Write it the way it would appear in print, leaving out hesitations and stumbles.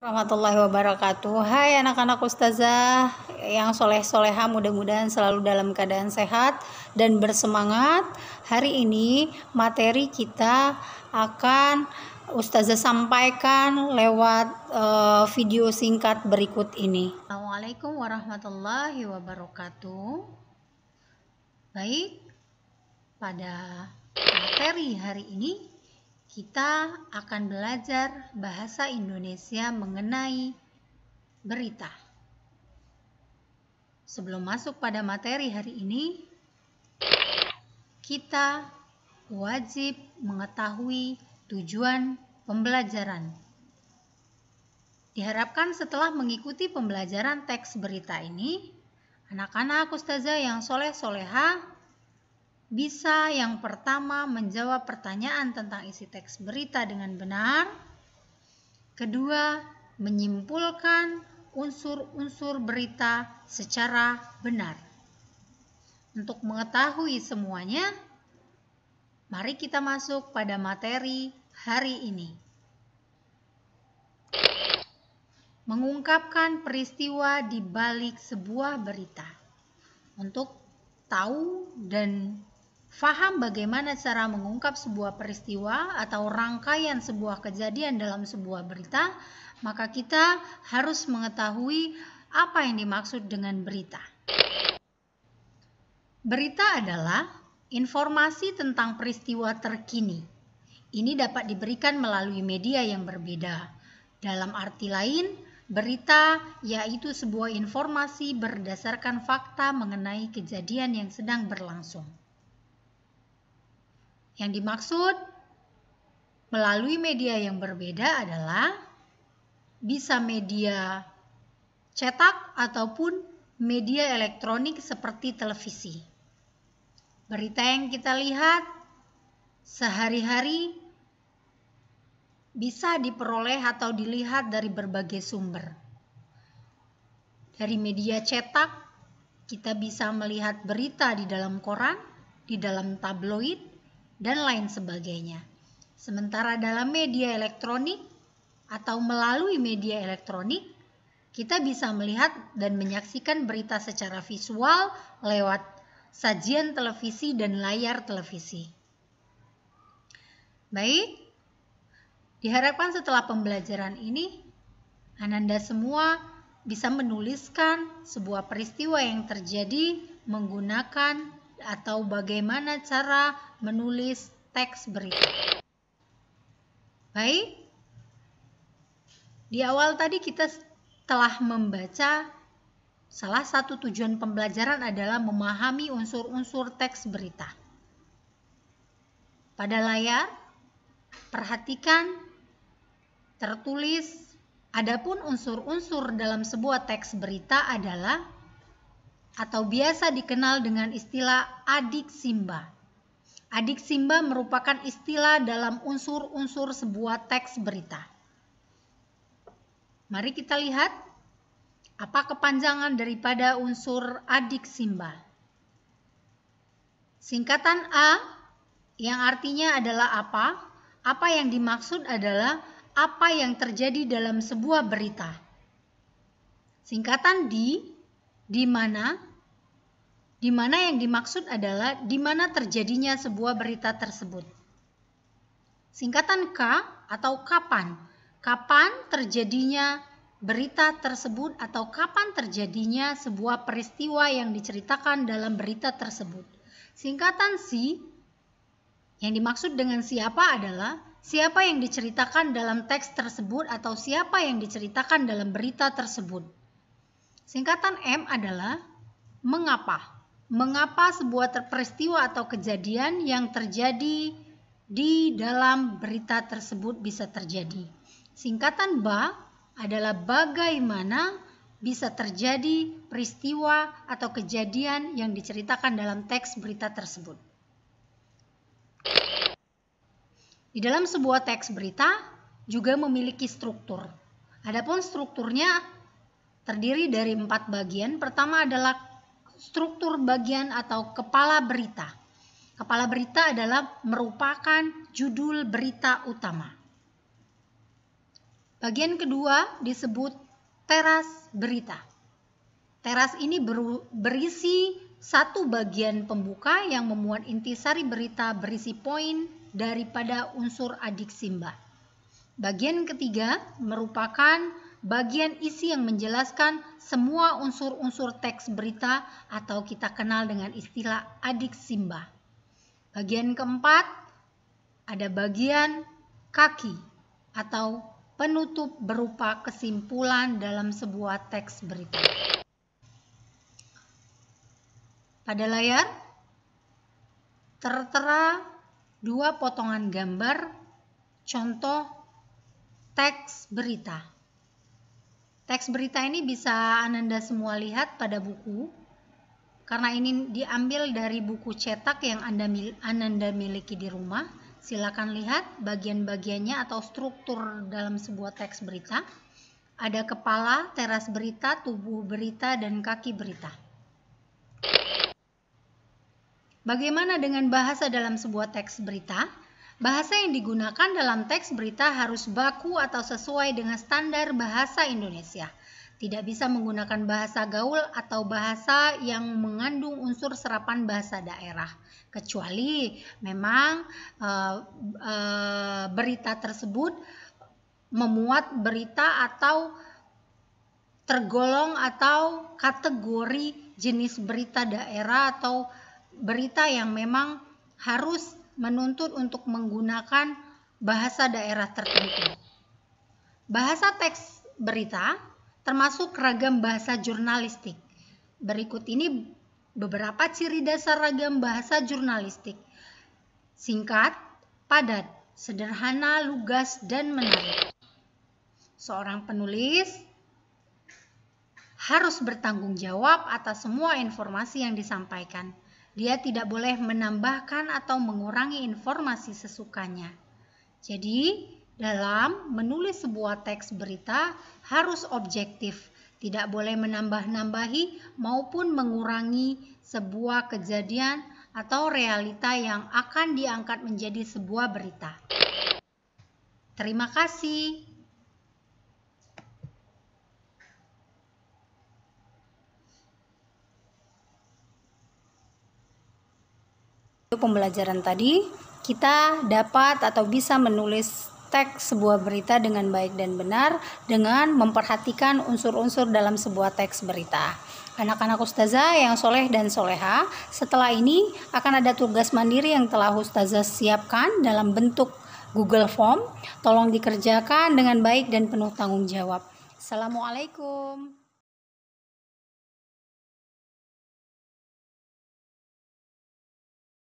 Warahmatullahi wabarakatuh. Hai anak-anak ustazah yang soleh-soleha, mudah-mudahan selalu dalam keadaan sehat dan bersemangat. Hari ini materi kita akan ustazah sampaikan lewat video singkat berikut ini. Assalamualaikum warahmatullahi wabarakatuh. Baik, pada materi hari ini kita akan belajar bahasa Indonesia mengenai berita. Sebelum masuk pada materi hari ini, kita wajib mengetahui tujuan pembelajaran. Diharapkan setelah mengikuti pembelajaran teks berita ini, anak-anak ustazah yang soleh-soleha bisa yang pertama menjawab pertanyaan tentang isi teks berita dengan benar. Kedua, menyimpulkan unsur-unsur berita secara benar. Untuk mengetahui semuanya, mari kita masuk pada materi hari ini. Mengungkapkan peristiwa di balik sebuah berita. Untuk tahu dan faham bagaimana cara mengungkap sebuah peristiwa atau rangkaian sebuah kejadian dalam sebuah berita, maka kita harus mengetahui apa yang dimaksud dengan berita. Berita adalah informasi tentang peristiwa terkini. Ini dapat diberikan melalui media yang berbeda. Dalam arti lain, berita yaitu sebuah informasi berdasarkan fakta mengenai kejadian yang sedang berlangsung. Yang dimaksud melalui media yang berbeda adalah bisa media cetak ataupun media elektronik seperti televisi. Berita yang kita lihat sehari-hari bisa diperoleh atau dilihat dari berbagai sumber. Dari media cetak, kita bisa melihat berita di dalam koran, di dalam tabloid, dan lain sebagainya. Sementara dalam media elektronik atau melalui media elektronik, kita bisa melihat dan menyaksikan berita secara visual lewat sajian televisi dan layar televisi. Baik, diharapkan setelah pembelajaran ini, Ananda semua bisa menuliskan sebuah peristiwa yang terjadi menggunakan atau bagaimana cara menulis teks berita. Baik, di awal tadi kita telah membaca salah satu tujuan pembelajaran adalah memahami unsur-unsur teks berita. Pada layar, perhatikan tertulis, adapun unsur-unsur dalam sebuah teks berita adalah atau biasa dikenal dengan istilah adiksimba. Adiksimba merupakan istilah dalam unsur-unsur sebuah teks berita. Mari kita lihat apa kepanjangan daripada unsur adiksimba. Singkatan A yang artinya adalah apa? Apa yang dimaksud adalah apa yang terjadi dalam sebuah berita. Singkatan D, di mana yang dimaksud adalah di mana terjadinya sebuah berita tersebut. Singkatan K atau kapan. Kapan terjadinya berita tersebut atau kapan terjadinya sebuah peristiwa yang diceritakan dalam berita tersebut. Singkatan C, yang dimaksud dengan siapa adalah siapa yang diceritakan dalam teks tersebut atau siapa yang diceritakan dalam berita tersebut. Singkatan M adalah mengapa. Mengapa sebuah peristiwa atau kejadian yang terjadi di dalam berita tersebut bisa terjadi. Singkatan B adalah bagaimana bisa terjadi peristiwa atau kejadian yang diceritakan dalam teks berita tersebut. Di dalam sebuah teks berita juga memiliki struktur. Adapun strukturnya terdiri dari 4 bagian. Pertama adalah struktur bagian atau kepala berita. Kepala berita adalah merupakan judul berita utama. Bagian kedua disebut teras berita. Teras ini berisi satu bagian pembuka yang memuat intisari berita berisi poin daripada unsur adik Simba. Bagian ketiga merupakan bagian isi yang menjelaskan semua unsur-unsur teks berita atau kita kenal dengan istilah adik Simba. Bagian keempat ada bagian kaki atau penutup berupa kesimpulan dalam sebuah teks berita. Pada layar tertera dua potongan gambar contoh teks berita. Teks berita ini bisa Ananda semua lihat pada buku, karena ini diambil dari buku cetak yang Ananda miliki di rumah. Silakan lihat bagian-bagiannya atau struktur dalam sebuah teks berita. Ada kepala, teras berita, tubuh berita, dan kaki berita. Bagaimana dengan bahasa dalam sebuah teks berita? Bahasa yang digunakan dalam teks berita harus baku atau sesuai dengan standar bahasa Indonesia. Tidak bisa menggunakan bahasa gaul atau bahasa yang mengandung unsur serapan bahasa daerah. Kecuali memang berita tersebut memuat berita atau tergolong atau kategori jenis berita daerah atau berita yang memang harus menuntut untuk menggunakan bahasa daerah tertentu. Bahasa teks berita termasuk ragam bahasa jurnalistik. Berikut ini beberapa ciri dasar ragam bahasa jurnalistik. Singkat, padat, sederhana, lugas, dan menarik. Seorang penulis harus bertanggung jawab atas semua informasi yang disampaikan. Dia tidak boleh menambahkan atau mengurangi informasi sesukanya. Jadi, dalam menulis sebuah teks berita harus objektif, tidak boleh menambah-nambahi maupun mengurangi sebuah kejadian atau realita yang akan diangkat menjadi sebuah berita. Terima kasih. Pembelajaran tadi, kita dapat atau bisa menulis teks sebuah berita dengan baik dan benar dengan memperhatikan unsur-unsur dalam sebuah teks berita. Anak-anak ustazah yang soleh dan soleha, setelah ini akan ada tugas mandiri yang telah ustazah siapkan dalam bentuk Google Form. Tolong dikerjakan dengan baik dan penuh tanggung jawab. Assalamualaikum.